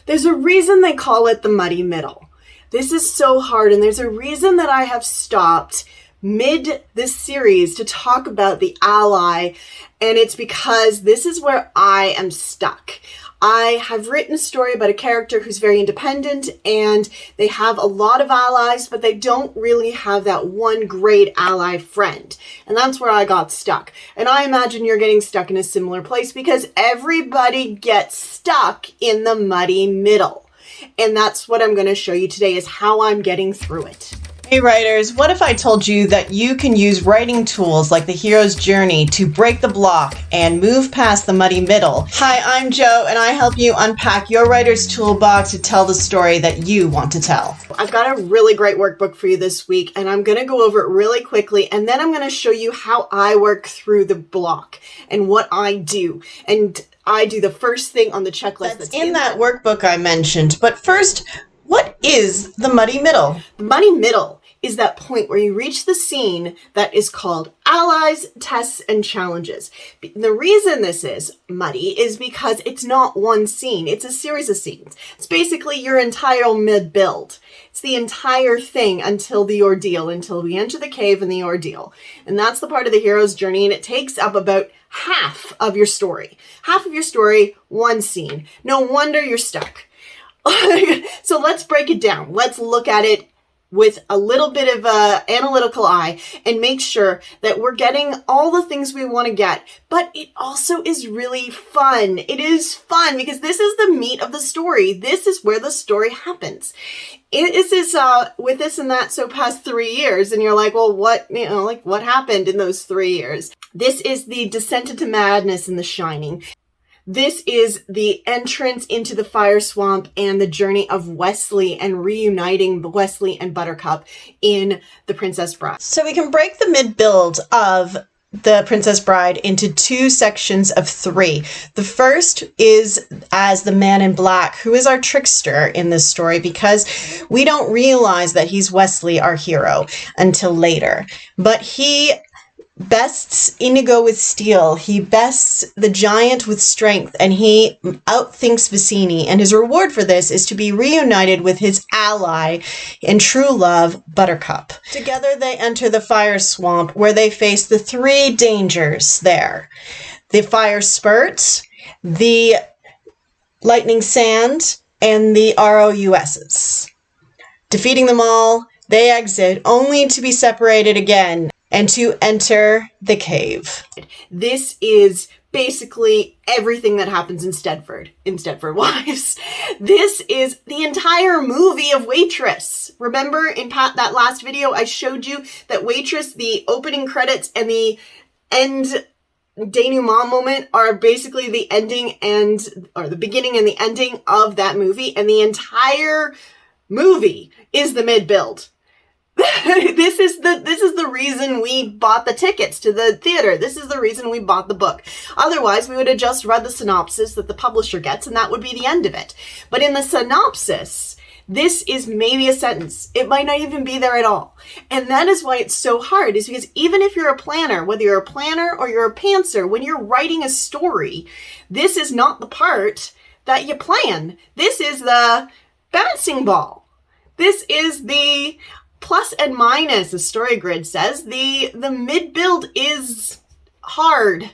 There's a reason they call it the muddy middle. This is so hard, and there's a reason that I have stopped mid this series to talk about the ally, and it's because this is where I am stuck. I have written a story about a character who's very independent, and they have a lot of allies, but they don't really have that one great ally friend. And that's where I got stuck. And I imagine you're getting stuck in a similar place because everybody gets stuck in the muddy middle. And that's what I'm going to show you today, is how I'm getting through it. Hey writers, what if I told you that you can use writing tools like the hero's journey to break the block and move past the muddy middle? Hi, I'm Joe, and I help you unpack your writer's toolbox to tell the story that you want to tell. I've got a really great workbook for you this week, and I'm going to go over it really quickly, and then I'm going to show you how I work through the block and what I do. And I do the first thing on the checklist that's in that workbook I mentioned. But first, what is the muddy middle? The muddy middle is that point where you reach the scene that is called allies, tests, and challenges. The reason this is muddy is because it's not one scene. It's a series of scenes. It's basically your entire mid-build. It's the entire thing until the ordeal, until we enter the cave and the ordeal. And that's the part of the hero's journey, and it takes up about half of your story. Half of your story, one scene. No wonder you're stuck. So let's break it down. Let's look at it with a little bit of an analytical eye and make sure that we're getting all the things we want to get. But it also is really fun. It is fun because this is the meat of the story. This is where the story happens. It is with this and that so past 3 years, and you're like, well, what happened in those 3 years? This is the descent into madness in The Shining. This is the entrance into the fire swamp and the journey of Wesley and reuniting Wesley and Buttercup in The Princess Bride. So we can break the mid-build of The Princess Bride into two sections of 3. The first is as the man in black, who is our trickster in this story, because we don't realize that he's Wesley, our hero, until later. But he bests Inigo with steel, he bests the giant with strength, and he outthinks Vicini, and his reward for this is to be reunited with his ally and true love, Buttercup. Together they enter the fire swamp, where they face the 3 dangers there. The fire spurt, the lightning sand, and the ROUSs. Defeating them all, they exit, only to be separated again and to enter the cave. This is basically everything that happens in Stedford Wives. This is the entire movie of Waitress. Remember in that last video, I showed you that Waitress, the opening credits and the end denouement moment are basically the ending or the beginning and the ending of that movie, and the entire movie is the mid-build. This is the reason we bought the tickets to the theater. This is the reason we bought the book. Otherwise, we would have just read the synopsis that the publisher gets, and that would be the end of it. But in the synopsis, this is maybe a sentence. It might not even be there at all. And that is why it's so hard, is because even if you're a planner, whether you're a planner or you're a pantser, when you're writing a story, this is not the part that you plan. This is the bouncing ball. This is the plus and minus, the story grid says. The mid-build is hard.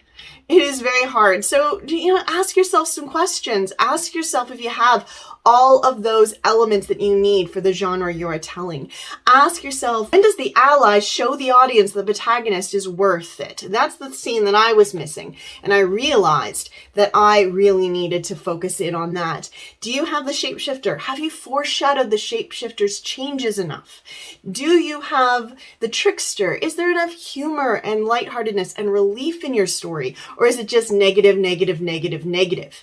It is very hard. So, ask yourself some questions. Ask yourself if you have all of those elements that you need for the genre you are telling. Ask yourself, when does the ally show the audience the protagonist is worth it? That's the scene that I was missing. And I realized that I really needed to focus in on that. Do you have the shapeshifter? Have you foreshadowed the shapeshifter's changes enough? Do you have the trickster? Is there enough humor and lightheartedness and relief in your story? Or is it just negative, negative, negative, negative?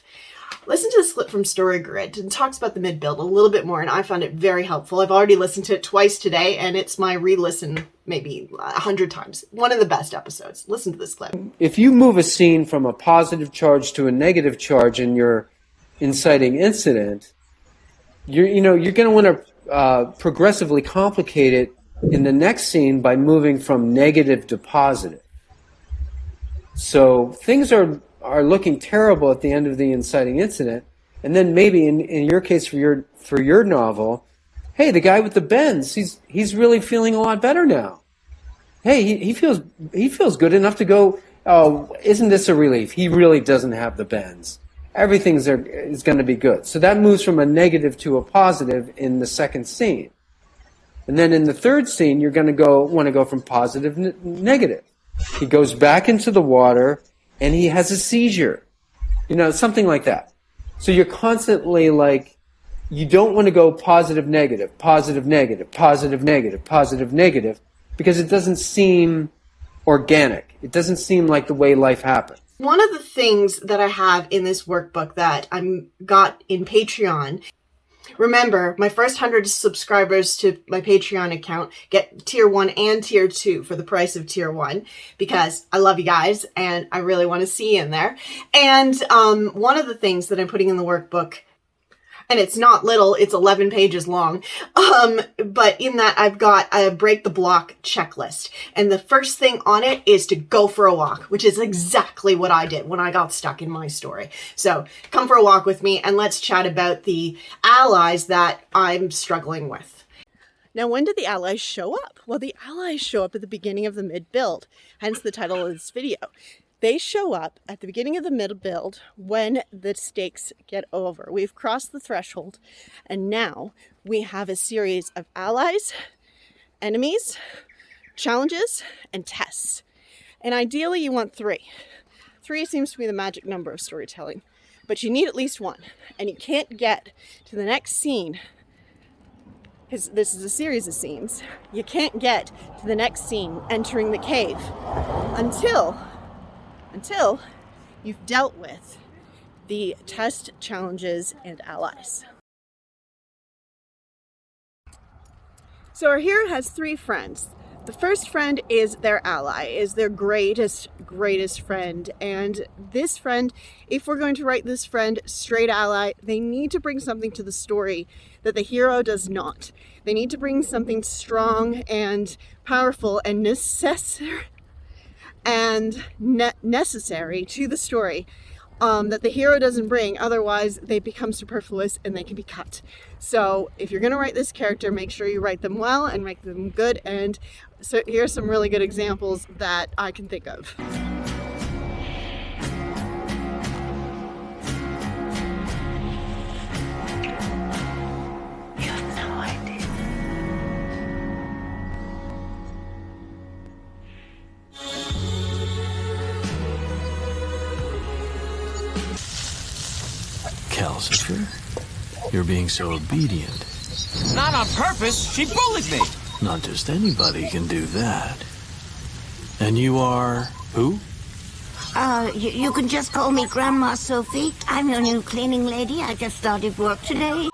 Listen to this clip from StoryGrid. It talks about the mid-build a little bit more, and I found it very helpful. I've already listened to it twice today, and it's my re-listen maybe 100 times. One of the best episodes. Listen to this clip. If you move a scene from a positive charge to a negative charge in your inciting incident, you're going to want to progressively complicate it in the next scene by moving from negative to positive. So things are looking terrible at the end of the inciting incident, And then maybe in your case for your novel, hey, the guy with the bends, he's really feeling a lot better now. Hey, he feels good enough to go, oh, isn't this a relief? He really doesn't have the bends. Everything is going to be good. So that moves from a negative to a positive in the second scene. And then in the third scene, you're going to want to go from positive to negative. He goes back into the water and he has a seizure. Something like that. So you're constantly like, you don't want to go positive, negative, positive, negative, positive, negative, positive, negative, because it doesn't seem organic. It doesn't seem like the way life happens. One of the things that I have in this workbook that I got in Patreon, remember, my first 100 subscribers to my Patreon account get tier 1 and tier 2 for the price of tier 1 because I love you guys and I really want to see you in there. And one of the things that I'm putting in the workbook, and it's not little, it's 11 pages long. But in that I've got a break the block checklist. And the first thing on it is to go for a walk, which is exactly what I did when I got stuck in my story. So come for a walk with me and let's chat about the allies that I'm struggling with. Now, when did the allies show up? Well, the allies show up at the beginning of the mid-build, hence the title of this video. They show up at the beginning of the middle build when the stakes get over. We've crossed the threshold, and now we have a series of allies, enemies, challenges, and tests. And ideally, you want 3. 3 seems to be the magic number of storytelling, but you need at least 1. And you can't get to the next scene, because this is a series of scenes. You can't get to the next scene entering the cave until you've dealt with the test, challenges, and allies. So our hero has 3 friends. The first friend is their ally, is their greatest friend. And this friend, if we're going to write this friend straight ally, they need to bring something to the story that the hero does not. They need to bring something strong and powerful and necessary to the story that the hero doesn't bring. Otherwise they become superfluous and they can be cut. So if you're going to write this character, make sure you write them well and make them good. And so here's some really good examples that I can think of. Calcifer, you're being so obedient. Not on purpose, she bullied me. Not just anybody can do that. And you are who? You can just call me Grandma Sophie. I'm your new cleaning lady. I just started work today.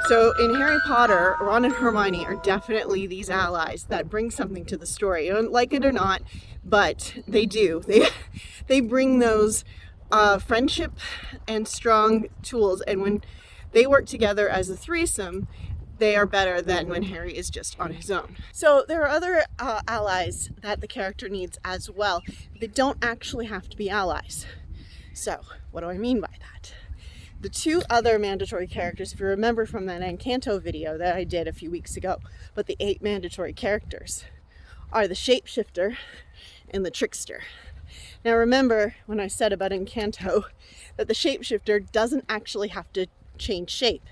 So in Harry Potter, Ron and Hermione are definitely these allies that bring something to the story. You don't like it or not, but they do. They bring those friendship and strong tools, and when they work together as a threesome, they are better than when Harry is just on his own. So there are other allies that the character needs as well. They don't actually have to be allies. So what do I mean by that? The 2 other mandatory characters, if you remember from that Encanto video that I did a few weeks ago, but the 8 mandatory characters are the Shapeshifter and the Trickster. Now remember when I said about Encanto that the Shapeshifter doesn't actually have to change shape.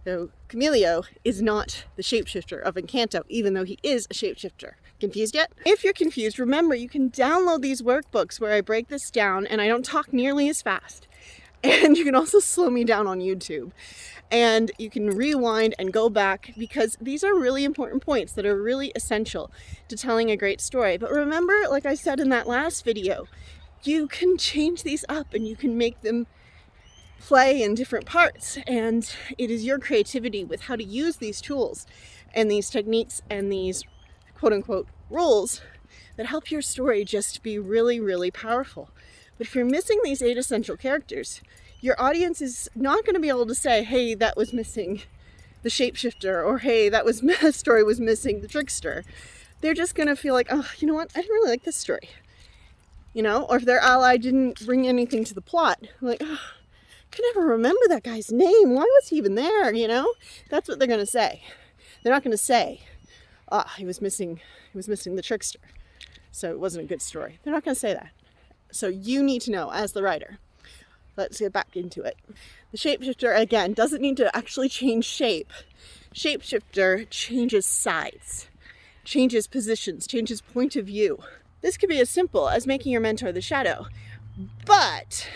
So Camilio is not the Shapeshifter of Encanto, even though he is a Shapeshifter. Confused yet? If you're confused, remember you can download these workbooks where I break this down and I don't talk nearly as fast. And you can also slow me down on YouTube. And you can rewind and go back because these are really important points that are really essential to telling a great story. But remember, like I said in that last video, you can change these up and you can make them play in different parts. And it is your creativity with how to use these tools and these techniques and these quote unquote rules that help your story just be really, really powerful. But if you're missing these 8 essential characters, your audience is not going to be able to say, hey, that was missing the Shapeshifter, or hey, that story was missing the Trickster. They're just going to feel like, oh, you know what? I didn't really like this story. you know, or if their ally didn't bring anything to the plot. Like, oh, I can never remember that guy's name. Why was he even there, you know? That's what they're going to say. They're not going to say, he was missing the Trickster, so it wasn't a good story. They're not going to say that. So you need to know as the writer. Let's get back into it. The shapeshifter, again, doesn't need to actually change shape. Shapeshifter changes sides, changes positions, changes point of view. This could be as simple as making your mentor the shadow, but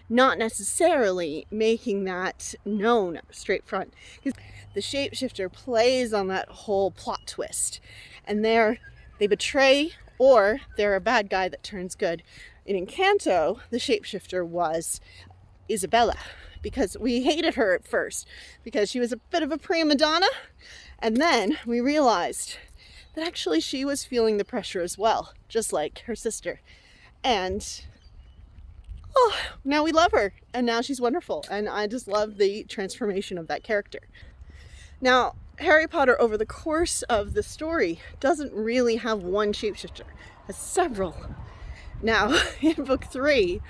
not necessarily making that known straight front. Because the shapeshifter plays on that whole plot twist, and they betray, or they're a bad guy that turns good. In Encanto, the shapeshifter was Isabella, because we hated her at first because she was a bit of a prima donna, and then we realized that actually she was feeling the pressure as well, just like her sister. And now we love her, and now she's wonderful, and I just love the transformation of that character. Now, Harry Potter, over the course of the story, doesn't really have one shapeshifter, has several. Now, in book 3,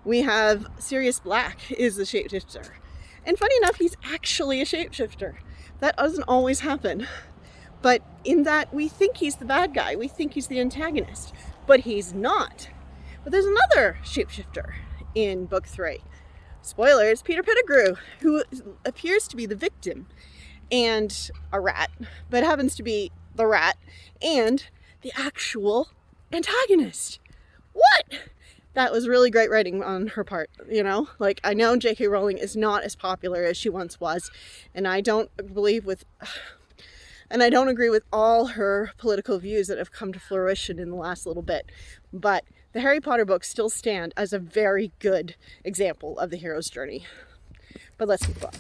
we have Sirius Black is the shapeshifter. And funny enough, he's actually a shapeshifter. That doesn't always happen. But in that, we think he's the bad guy. We think he's the antagonist. But he's not. But there's another shapeshifter in book 3. Spoilers, Peter Pettigrew, who appears to be the victim and a rat, but happens to be the rat and the actual antagonist. What? That was really great writing on her part, you know? Like, I know J.K. Rowling is not as popular as she once was, and I don't agree with all her political views that have come to fruition in the last little bit. But the Harry Potter books still stand as a very good example of the hero's journey. But let's move on.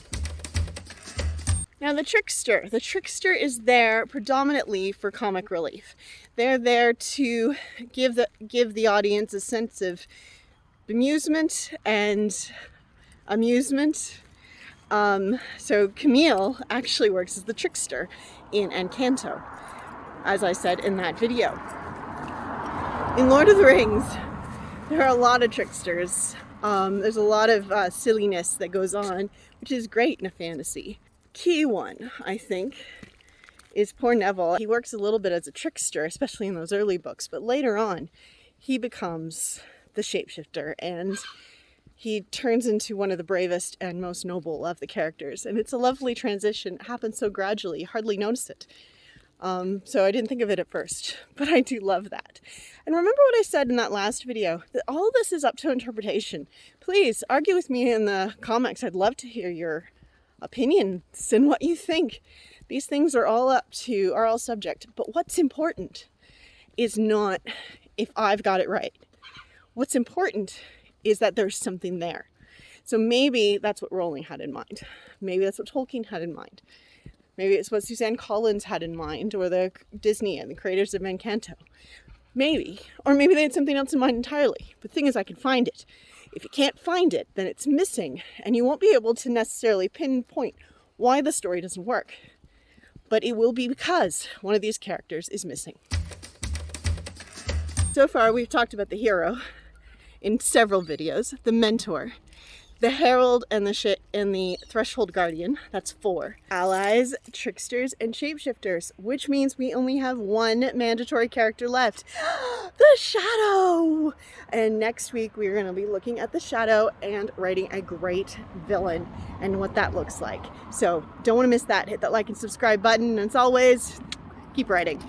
Now, the Trickster. The Trickster is there predominantly for comic relief. They're there to give the audience a sense of bemusement and amusement. So Camille actually works as the Trickster in Encanto, as I said in that video. In Lord of the Rings, there are a lot of tricksters. There's a lot of silliness that goes on, which is great in a fantasy. Key one, I think, is poor Neville. He works a little bit as a trickster, especially in those early books, but later on, he becomes the shapeshifter, and he turns into one of the bravest and most noble of the characters. And it's a lovely transition. It happens so gradually, you hardly notice it. So I didn't think of it at first, but I do love that. And remember what I said in that last video, that all of this is up to interpretation. Please argue with me in the comments. I'd love to hear your opinions and what you think. These things are all subject, but what's important is not if I've got it right. What's important is that there's something there. So maybe that's what Rowling had in mind. Maybe that's what Tolkien had in mind. Maybe it's what Suzanne Collins had in mind, or the Disney and the creators of Encanto. Maybe. Or maybe they had something else in mind entirely. But the thing is, I can find it. If you can't find it, then it's missing, and you won't be able to necessarily pinpoint why the story doesn't work. But it will be because one of these characters is missing. So far, we've talked about the hero in several videos, the mentor, the herald, and the threshold guardian. That's 4. Allies, tricksters, and shapeshifters, which means we only have one mandatory character left. The Shadow! And next week, we're going to be looking at the Shadow and writing a great villain and what that looks like. So don't want to miss that. Hit that like and subscribe button. And as always, keep writing.